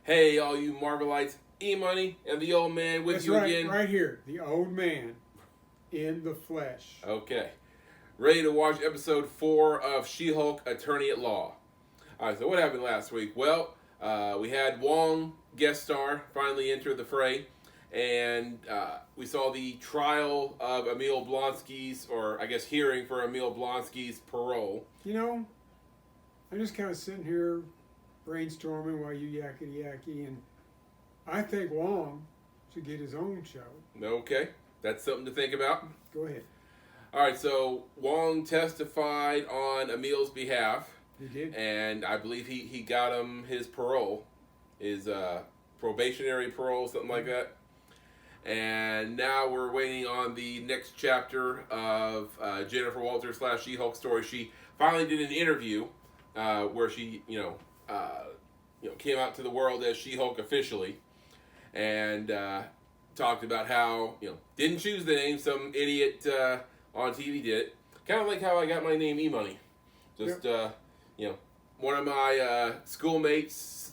Hey, all you Marvelites, EMoney and the old man with That's you right, again. right here, the old man in the flesh. Okay. Ready to watch episode 4 of She-Hulk Attorney at Law. Alright, so what happened last week? Well, we had Wong, guest star, finally enter the fray. And we saw the trial of Emil Blonsky's, or I guess hearing for Emil Blonsky's parole. You know, I'm just kind of sitting here brainstorming while you yakety-yacky, and I think Wong should get his own show. Okay, that's something to think about. Go ahead. Alright, so Wong testified on Emil's behalf. He did? And I believe he got him his parole, his probationary parole, something like that. And now we're waiting on the next chapter of Jennifer Walters / She-Hulk story. She finally did an interview where she, came out to the world as She-Hulk officially, and talked about how didn't choose the name, some idiot on TV did it. Kind of like how I got my name EMoney. Just one of my schoolmates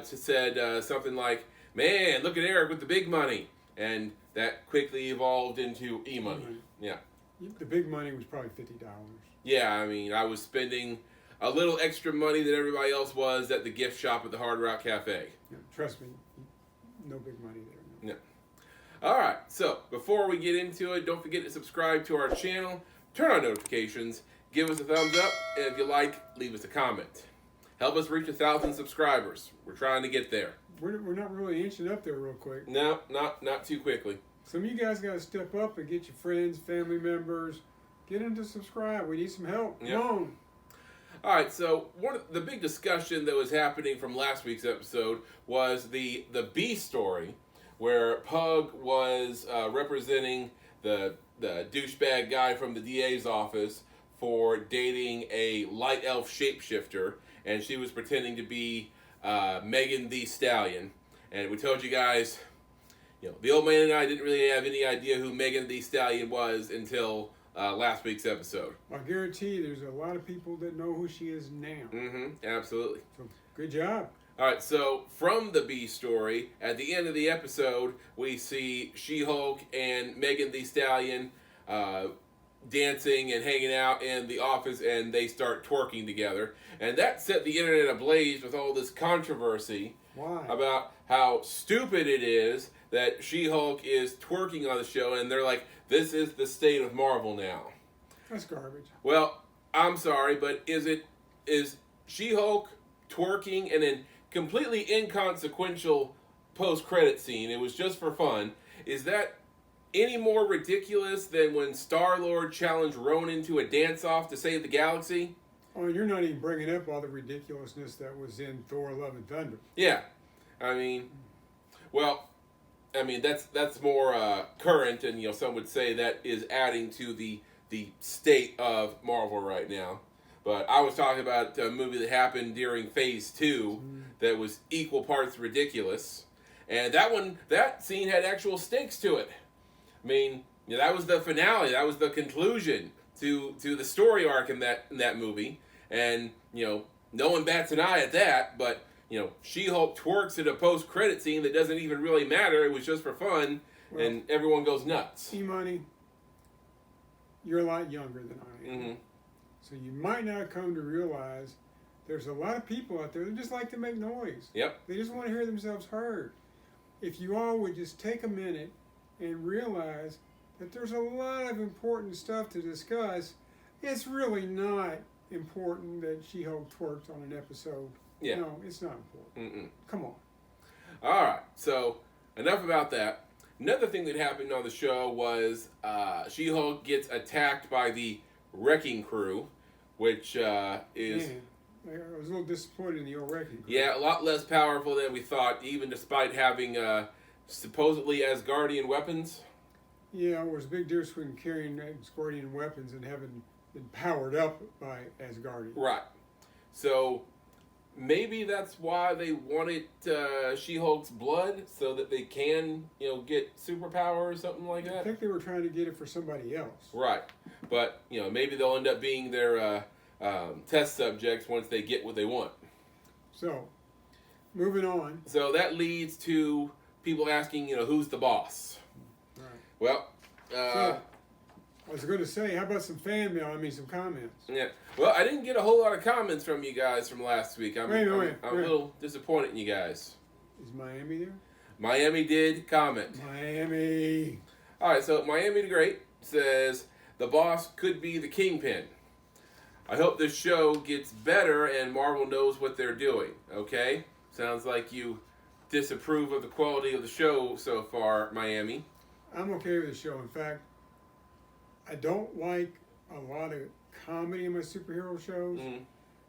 said something like, "Man, look at Eric with the big money." And that quickly evolved into EMoney. Mhm. Yeah. The big money was probably $50. Yeah, I mean, I was spending a little extra money than everybody else was at the gift shop at the Hard Rock Cafe. Yeah, trust me, no big money there. No. Yeah. All right, so before we get into it, don't forget to subscribe to our channel, turn on notifications, give us a thumbs up, and if you like, leave us a comment. Help us reach 1,000 subscribers. We're trying to get there. We're not really inching up there real quick. No, not too quickly. Some of you guys got to step up and get your friends, family members, get them to subscribe. We need some help. Yep. Come on. All right, so one of the big discussion that was happening from last week's episode was the B story, where Pug was representing the douchebag guy from the DA's office for dating a light elf shapeshifter, and she was pretending to be Megan Thee Stallion. And we told you guys, the old man and I didn't really have any idea who Megan Thee Stallion was until last week's episode. I guarantee there's a lot of people that know who she is now. Mm-hmm, absolutely. So, good job. All right, so from the B story, at the end of the episode, we see She-Hulk and Megan Thee Stallion dancing and hanging out in the office, and they start twerking together. And that set the internet ablaze with all this controversy. Why? About how stupid it is that She-Hulk is twerking on the show, and they're like, this is the state of Marvel now. That's garbage. Well, I'm sorry, but is She-Hulk twerking in a completely inconsequential post-credit scene? It was just for fun. Is that any more ridiculous than when Star-Lord challenged Ronan to a dance-off to save the galaxy? Oh, you're not even bringing up all the ridiculousness that was in Thor: Love and Thunder. Yeah, that's more current, and some would say that is adding to the state of Marvel right now. But I was talking about a movie that happened during Phase 2 that was equal parts ridiculous, and that scene had actual stakes to it. I mean, that was the finale, that was the conclusion to the story arc in that movie, and no one bats an eye at that. But She-Hulk twerks at a post-credit scene that doesn't even really matter. It was just for fun, and everyone goes nuts. EMoney, you're a lot younger than I am. Mm-hmm. So you might not come to realize there's a lot of people out there that just like to make noise. Yep. They just want to hear themselves heard. If you all would just take a minute and realize that there's a lot of important stuff to discuss, it's really not important that She-Hulk twerked on an episode. Yeah. No, it's not important. Mm-mm. Come on. All right, so enough about that. Another thing that happened on the show was She-Hulk gets attacked by the Wrecking Crew, which is... Man, I was a little disappointed in the old Wrecking Crew. Yeah, a lot less powerful than we thought, even despite having supposedly Asgardian weapons. Yeah, there's a big difference between carrying Asgardian weapons and having been powered up by Asgardian. Right. So maybe that's why they wanted She-Hulk's blood, so that they can, get superpower or something like that. I think they were trying to get it for somebody else. Right. But, maybe they'll end up being their test subjects once they get what they want. So, moving on. So that leads to people asking, who's the boss? Right. Well, So, I was going to say, how about some fan mail? Some comments. yeah. Well, I didn't get a whole lot of comments from you guys from last week. I'm a little disappointed in you guys. Is Miami there? Miami did comment. Miami. All right, so Miami the Great says the boss could be the Kingpin. I hope this show gets better and Marvel knows what they're doing. Okay? Sounds like you disapprove of the quality of the show so far, Miami. I'm okay with the show. In fact, I don't like a lot of comedy in my superhero shows,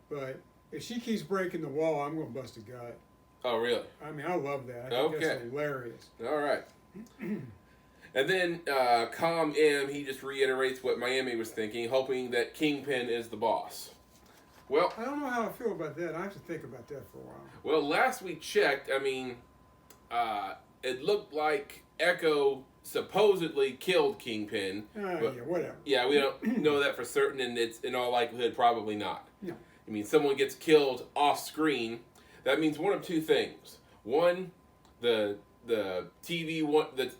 but if she keeps breaking the wall, I'm going to bust a gut. Oh, really? I love that. I think that's hilarious. All right. And then Calm M, he just reiterates what Miami was thinking, hoping that Kingpin is the boss. Well, I don't know how I feel about that. I have to think about that for a while. Well, last we checked, it looked like Echo supposedly killed Kingpin. But, whatever. Yeah, we don't know that for certain, and it's in all likelihood probably not. No. Someone gets killed off screen. That means one of two things. One, the TV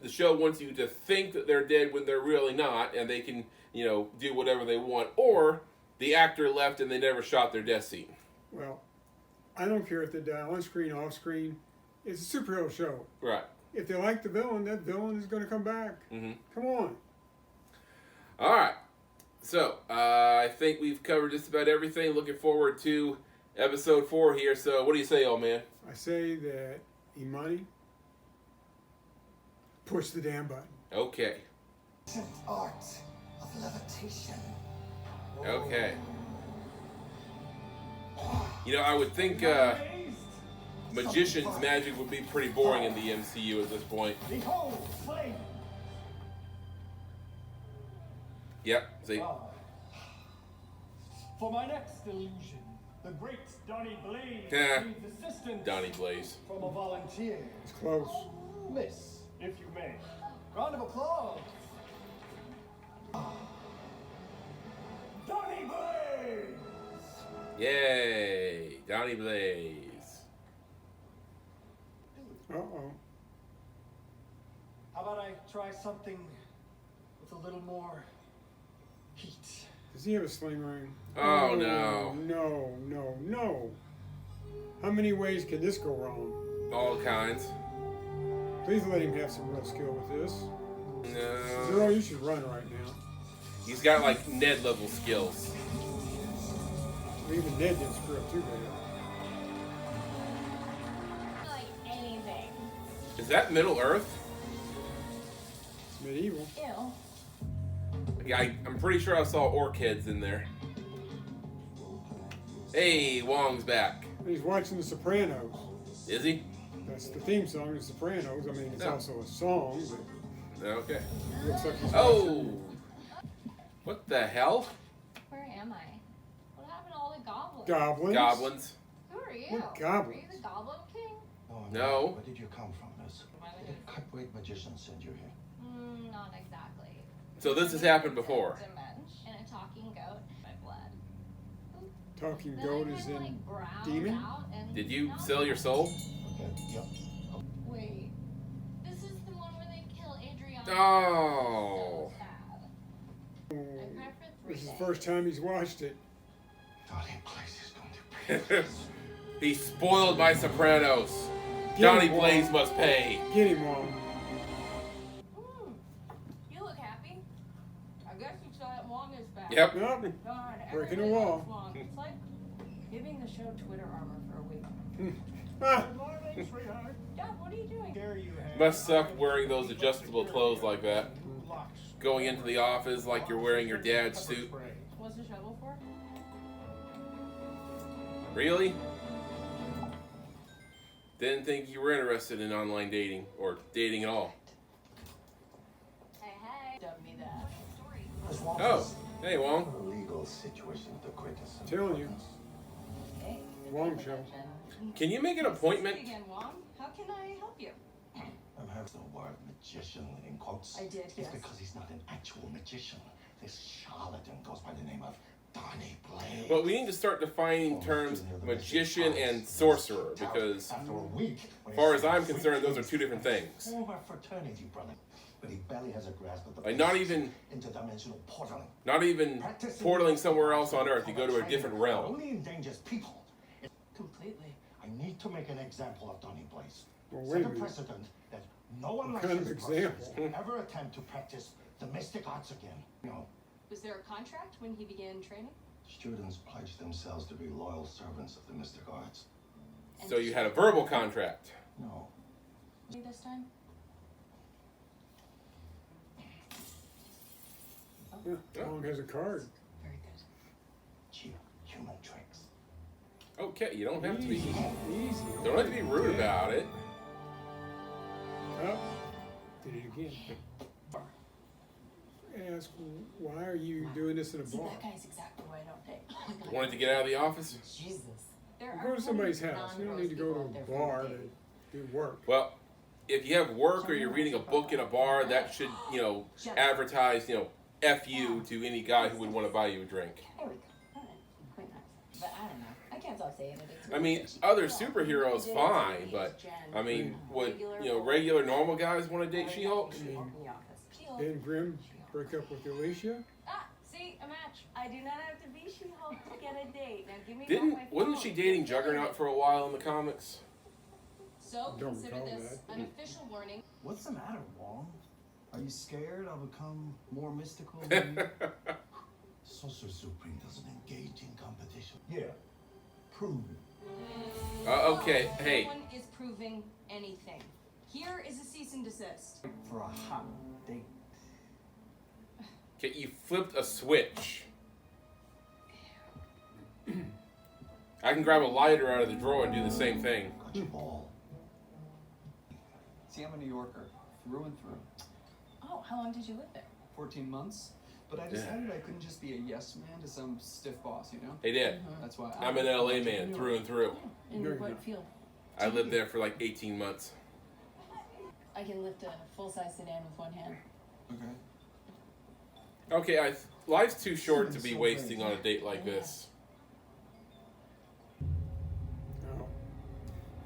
the show wants you to think that they're dead when they're really not, and they can do whatever they want, or the actor left and they never shot their death scene. Well, I don't care if they die on screen, off screen. It's a superhero show. Right. If they like the villain, that villain is going to come back. Mm-hmm. Come on. All right. So, I think we've covered just about everything. Looking forward to episode 4 here. So, what do you say, old man? I say that EMoney, push the damn button. Okay. Art of levitation. Okay. I would think magician's magic would be pretty boring in the MCU at this point. Behold, flame. Yep. See. For my next illusion, the great Donnie Blaze needs assistance. Donnie Blaze. From a volunteer. It's close. Miss, if you may. Round of applause. Donnie Blaze! Yay! Donnie Blaze. Uh-oh. How about I try something with a little more heat? Does he have a sling ring? Oh, no. No. How many ways can this go wrong? All kinds. Please let him have some real skill with this. No. Zero, you should run right now. He's got like Ned level skills. Even Ned didn't screw up too bad. Like anything. Is that Middle Earth? It's medieval. Ew. Yeah, I'm pretty sure I saw orc heads in there. Hey, Wong's back. He's watching The Sopranos. Is he? That's the theme song, The Sopranos. It's also a song, but Okay. it looks like he's watching Oh! What the hell? Where am I? What happened to all the goblins? Goblins. Goblins. Who are you? What goblins? Are you the Goblin King? No. Where did you come from, miss? Did a cutweight magician send you here? Not exactly. So this has happened before. Dimension and a talking goat. My blood. Talking Then goat I is kinda, in like, browned demon? out and Did you now sell I'm- your soul? Okay, yep. Wait. This is the one where they kill Adriana. Oh. So sad. I cried for 3 This is the days. first time he's watched it. Donnie Blaze is going to pay. He spoiled my Sopranos. Get Donnie him, Wong. Blaze must pay. Get him, Wong. You look happy. I guess you saw that Wong is back. Yep. Nope. God, Breaking everybody a wall. loves Wong. It's like giving the show Twitter armor for a week. Ah, Good morning, sweetheart. Dad, what are you doing? Here you have. Must suck wearing those adjustable clothes like that. Locks. Going into the office like you're wearing your dad's suit. What's the shovel for? Really? Didn't think you were interested in online dating or dating at all. Hey. Dub me that. Miss Wong, Oh, hey Wong. a legal situation with the greatest. telling you. Hey. Wong show. Can you make an appointment? Again, Wong. How can I help you? I'm having the word magician in quotes. I did, It's yes. because he's not an actual magician. This charlatan goes by the name of Donnie Blaze. But we need to start defining terms magician and sorcerer, because After a week, as far as I'm concerned, those are two different things. Former fraternity brother. But he barely has a grasp of the Like, not even interdimensional portaling. portaling somewhere else on Earth. You go to a different realm. Only endangers people. Completely. I need to make an example of Donnie Blaze. Well, wait Set a a minute. precedent that no one What like kind of his example? brothers ever attempt to practice the mystic arts again. No. Was there a contract when he began training? Students pledge themselves to be loyal servants of the mystic arts. So you had a verbal contract. No. This time? Wong has a card. Very good. Cheap human tricks. Okay, you don't have to be. Easy. Don't have to be rude about it. Oh, did it again. Ask, why are you doing this in a See, bar? that guy's exactly why I don't date. Oh my God. Wanted to get out of the office? Jesus. There Go are to somebody's plenty house. of You don't need to go to non-gross a people out bar there to for a date. do work. Well, if you have work or you're reading a book in a bar, that should, advertise, F you to any guy who would want to buy you a drink. There we go. All right. Quite nice. But I don't know. I can't stop saying it. It's I mean, other superheroes, fine, but, I mean, would, regular normal guys want to date She-Hulk? Didn't Grimm break up with Alicia? Ah, see, a match. I do not have to be She-Hulk to get a date. Now give me back my phone. Wasn't she dating Juggernaut for a while in the comics? So Don't consider recall this that. an official warning. What's the matter, Wong? Are you scared I'll become more mystical than you? Sorcerer Supreme doesn't engage in competition. Yeah. Prove it. Okay, hey. No one is proving anything. Here is a cease and desist. For a hot date. Okay, you flipped a switch. I can grab a lighter out of the drawer and do the same thing. Got your ball. See, I'm a New Yorker, through and through. Oh, how long did you live there? 14 months. But I decided I couldn't just be a yes man to some stiff boss, They did. That's why I'm an LA man, through and through. In Very what good. field? I lived there for like 18 months. I can lift a full-size sedan with one hand. Okay. Okay, life's too short to be wasting on a date like this. Oh.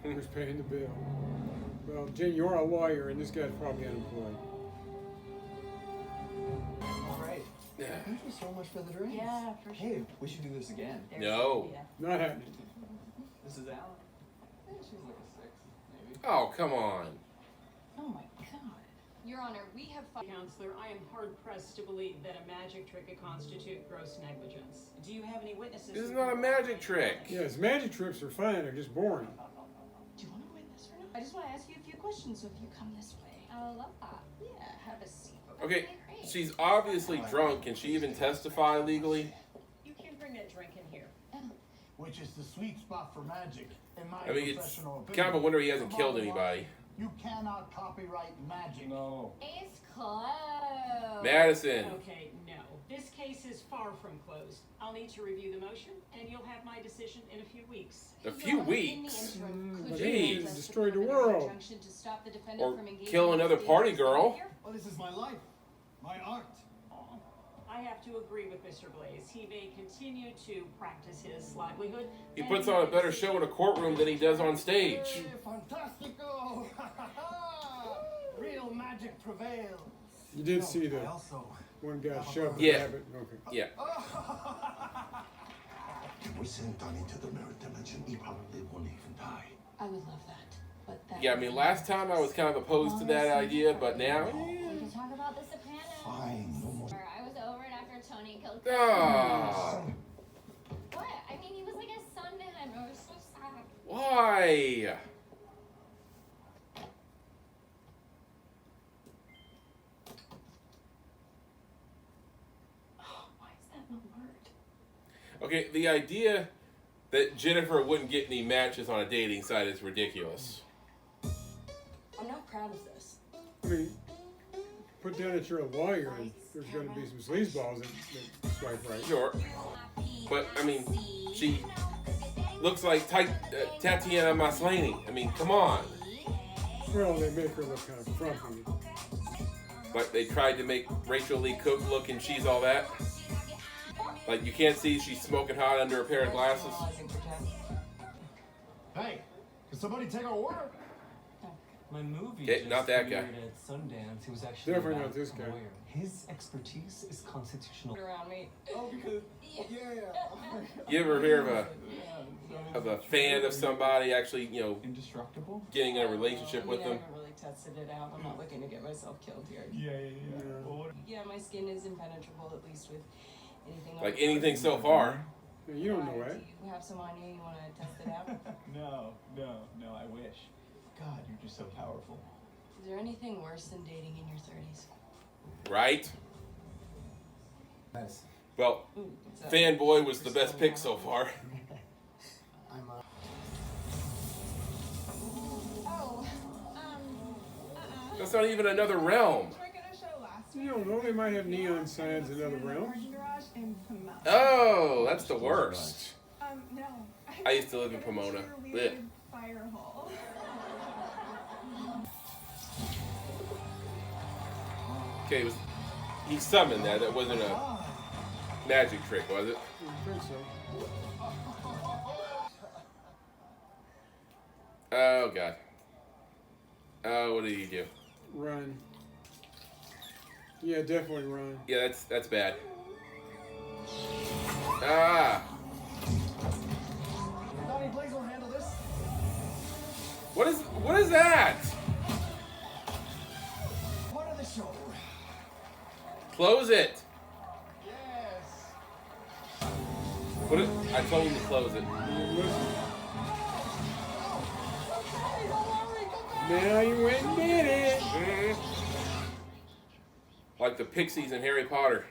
Who's paying the bill? Well, Jen, you're a lawyer, and this guy's probably unemployed. All right. Yeah. Thank you so much for the drinks. Yeah, for sure. Hey, we should do this again. There's No. the idea. Not happening. This is Alan. She's like a 6, maybe. Oh, come on. Oh my God. Your Honor, we have Counselor, I am hard-pressed to believe that a magic trick could constitute gross negligence. Do you have any witnesses? This is who not a can- magic trick. Yes, magic tricks are fine. They're just boring. Do you want a witness or no? I just want to ask you a few questions, so if you come this way. I love that. Yeah, have a seat. Okay, she's obviously drunk. Can she even testify legally? You can't bring that drink in here. Which is the sweet spot for magic, in my I mean, it's professional opinion. kind of a wonder he hasn't The killed bottom line, anybody. You cannot copyright magic. No. It's closed. Madison. Okay, no. This case is far from closed. I'll need to review the motion, and you'll have my decision in a few weeks. A few weeks? but Jeez. they destroyed the world. Or kill another party girl. Well, this is my life, my art. I have to agree with Mr. Blaze. He may continue to practice his livelihood. He and puts on a better show in a courtroom than he does on stage. Hey, fantastico! Real magic prevails. You did see I the also. one guy shove the Yeah. rabbit. Okay. Yeah. If we send Donnie to the mirror dimension, he probably won't even die. I would love that, but that. Yeah, I mean, last time I was kind of opposed to that idea, but now. We can talk about The Sopranos. Fine, no more. I was over it after Tony killed. Ah, What? I mean, he was like a son to him. It was so sad. why? Why is that an alert? Okay, the idea that Jennifer wouldn't get any matches on a dating site is ridiculous. I'm not proud of this. I mean, put down that you're a lawyer, and there's going to be some sleazeballs that swipe right. Sure. But, I mean, she looks like Tatiana Maslany. I mean, come on. Well, they make her look kind of frumpy. Like they tried to make Rachel Lee Cook look and she's all that. Like you can't see she's smoking hot under a pair of glasses. Hey, can somebody take our order? My movie Okay, just not that guy. premiered at Sundance. He was actually Definitely about not this a guy. lawyer. His expertise is constitutional. Around me. Oh, because You ever hear of a fan of somebody actually, indestructible. getting in a relationship with I them? haven't really tested it out. I'm not looking to get myself killed here. Yeah. Yeah. Well, what? Yeah, my skin is impenetrable, at least with anything. Like anything so far. You don't know that. Do you have some on you? You want to test it out? No. I wish. God, you're just so powerful. Is there anything worse than dating in your 30s? Right? Nice. Well, Fanboy was the best pick so far. I'm Oh, That's not even another realm. You don't know, they might have neon signs in other realms. Oh, that's the worst. No. I used to live in Pomona. Blech. Fire hole. Okay, he summoned that. That wasn't a magic trick, was it? I think so. Oh, God. Oh, what did he do? Run. Yeah, definitely run. Yeah, that's bad. Ah! Donnie, please don't handle this. What is that? Part of the show. Close it. Yes. I told him to close it. Now you went and did it. Mhm. Like the pixies in Harry Potter.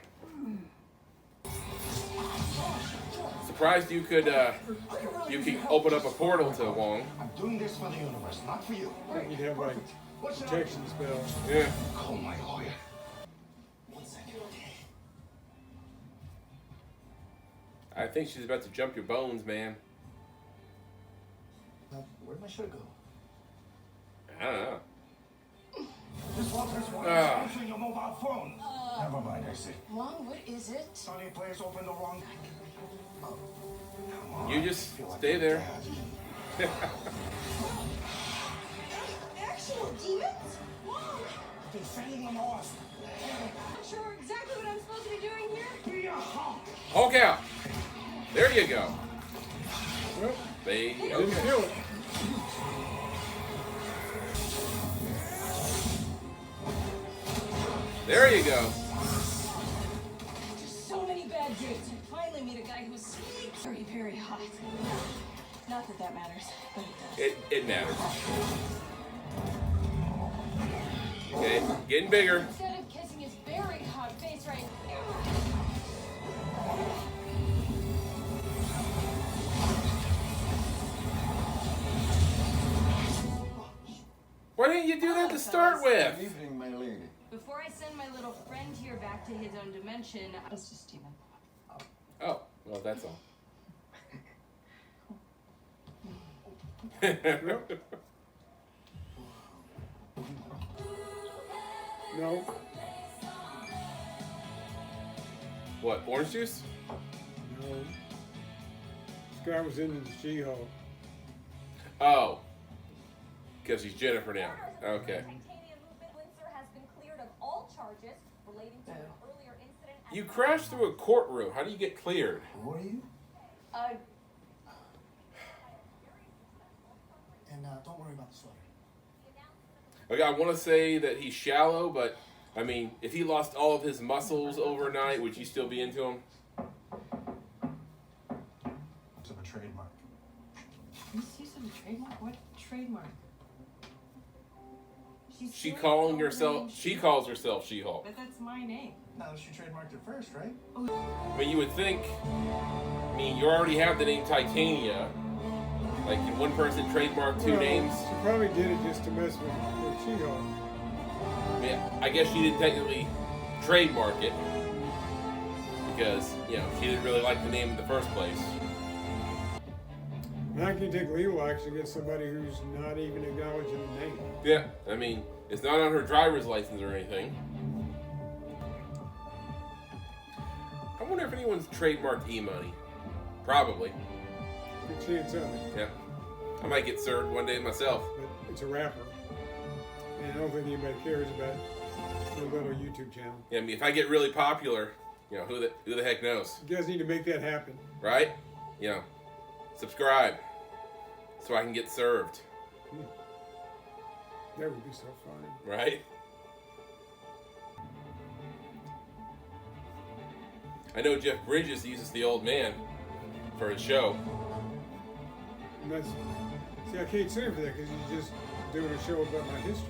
Surprised you could open up a portal to Wong. I'm doing this for the universe, not for you. You'd have like protection spell. Yeah. Call my lawyer. 1 second. I think she's about to jump your bones, man. Where'd my shirt go? I don't know. This water's Ah. answering your mobile phone. Never mind, I see. Mom, what is it? Sonny, please open the wrong. Oh, come on. You just I feel like stay my there. dad. Actual demons? Mom! They're fending them off. I'm sure exactly what I'm supposed to be doing here. Be a hunk. Hulk out. There you go. Well, They didn't okay. feel it. There you go. There's so many bad dudes. I finally meet a guy who's sweet. Very, very hot. Not that that matters, but it does. It matters. Okay, getting bigger. Instead of kissing his very hot face right now. Why didn't you do that to start with? Good evening, my lady. Before I send my little friend here back to his own dimension, it's just Steven. Oh, well, that's all. No. What, orange juice? No. This guy was in the She-Hulk. Oh. Because he's Jennifer now. Okay. Titania movement Windsor has been cleared of all charges relating to an earlier incident. You crashed through a courtroom. How do you get cleared? Who are you? And don't worry about the sweater. Okay, I want to say that he's shallow, but I mean, if he lost all of his muscles overnight, would you still be into him? It's a trademark. You see some trademark? What trademark? She calls herself She-Hulk. But that's my name. No, she trademarked it first, right? I mean, you would think. I mean, you already have the name Titania. Like, can one person trademark two Well, names? She probably did it just to mess with She-Hulk. I mean, I guess she didn't technically trademark it because she didn't really like the name in the first place. Now can you take legal action against somebody who's not even acknowledging the name? Yeah, I mean, it's not on her driver's license or anything. I wonder if anyone's trademarked EMoney. Probably. Good chance of it. Yeah. I might get served one day myself. But it's a rapper. And I don't think anybody cares about their little YouTube channel. Yeah, I mean, if I get really popular, you know, who the heck knows? You guys need to make that happen. Right? You know, subscribe so I can get served. That would be so fun. Right? I know Jeff Bridges uses the old man for his show. And that's, see, I can't sue him for that because he's just doing a show about my history.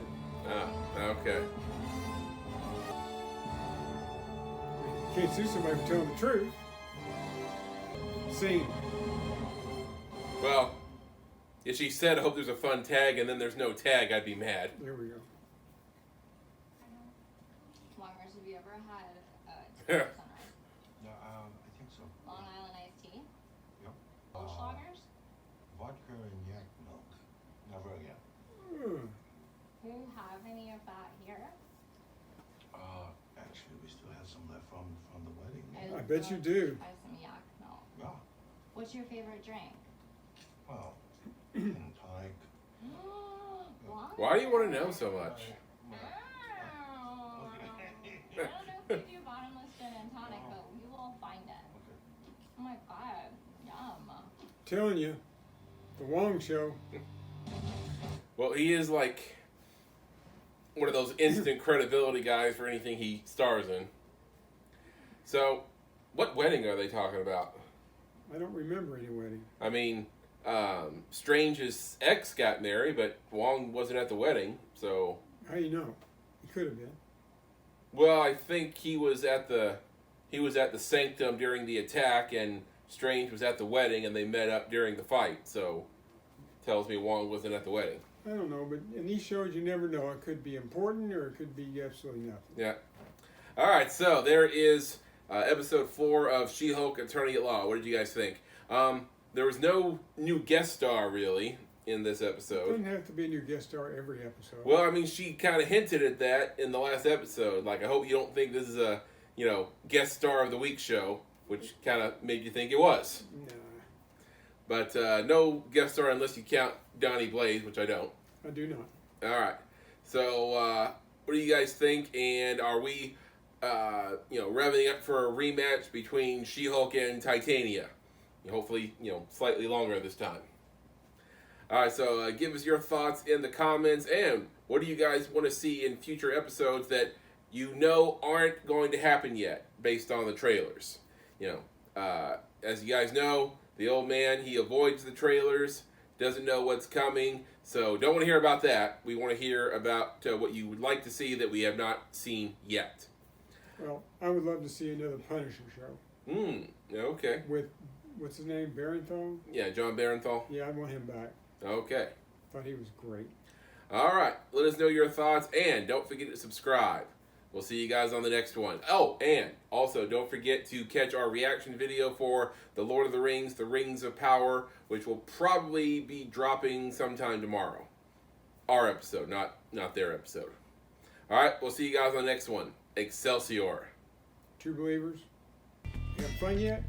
Ah, okay. You can't sue somebody for telling the truth. Scene. Well, if she said, I hope there's a fun tag, and then there's no tag, I'd be mad. There we go. Wongers, have you ever had Yeah. sunrise? Yeah, I think so. Long Island iced tea? Yep. Goldschlagers? Vodka and yak milk. Never again. Do you have any of that here? Actually, we still have some left from the wedding. I bet you do. I have some yak milk. Yeah. What's your favorite drink? Well, gin and tonic. Why do you want to know so much? I don't know if you do bottomless gin and tonic, but we will find it. Oh my god, yum. Telling you, the Wong show. Well, he is like one of those instant credibility guys for anything he stars in. So, what wedding are they talking about? I don't remember any wedding. I mean, Strange's ex got married, but Wong wasn't at the wedding, so... How you know? He could have been. Well, I think he was at the sanctum during the attack, and Strange was at the wedding, and they met up during the fight, so... Tells me Wong wasn't at the wedding. I don't know, but in these shows you never know. It could be important or it could be absolutely nothing. Yeah. All right, so there is episode 4 of She-Hulk Attorney at Law. What did you guys think? There was no new guest star, really, in this It episode. doesn't have to be a new guest star every episode. Well, I mean, she kind of hinted at that in the last episode. Like, I hope you don't think this is a, guest star of the week show, which kind of made you think it was. Nah, But no guest star unless you count Donnie Blaze, which I don't. I do not. All right. So, what do you guys think? And are we, revving up for a rematch between She-Hulk and Titania? Hopefully, slightly longer this time. All right. So, give us your thoughts in the comments. And what do you guys want to see in future episodes that aren't going to happen yet, based on the trailers? As you guys know, the old man, he avoids the trailers, doesn't know what's coming, so don't want to hear about that. We want to hear about what you would like to see that we have not seen yet. Well, I would love to see another Punisher show. Okay. With, what's his name, Barenthal? Yeah, John Barenthal. Yeah, I want him back. Okay. Thought he was great. All right. Let us know your thoughts, and don't forget to subscribe. We'll see you guys on the next one. Oh, and also don't forget to catch our reaction video for The Lord of the Rings, The Rings of Power, which will probably be dropping sometime tomorrow. Our episode, not their episode. All right, we'll see you guys on the next one. Excelsior. True believers, you have fun yet?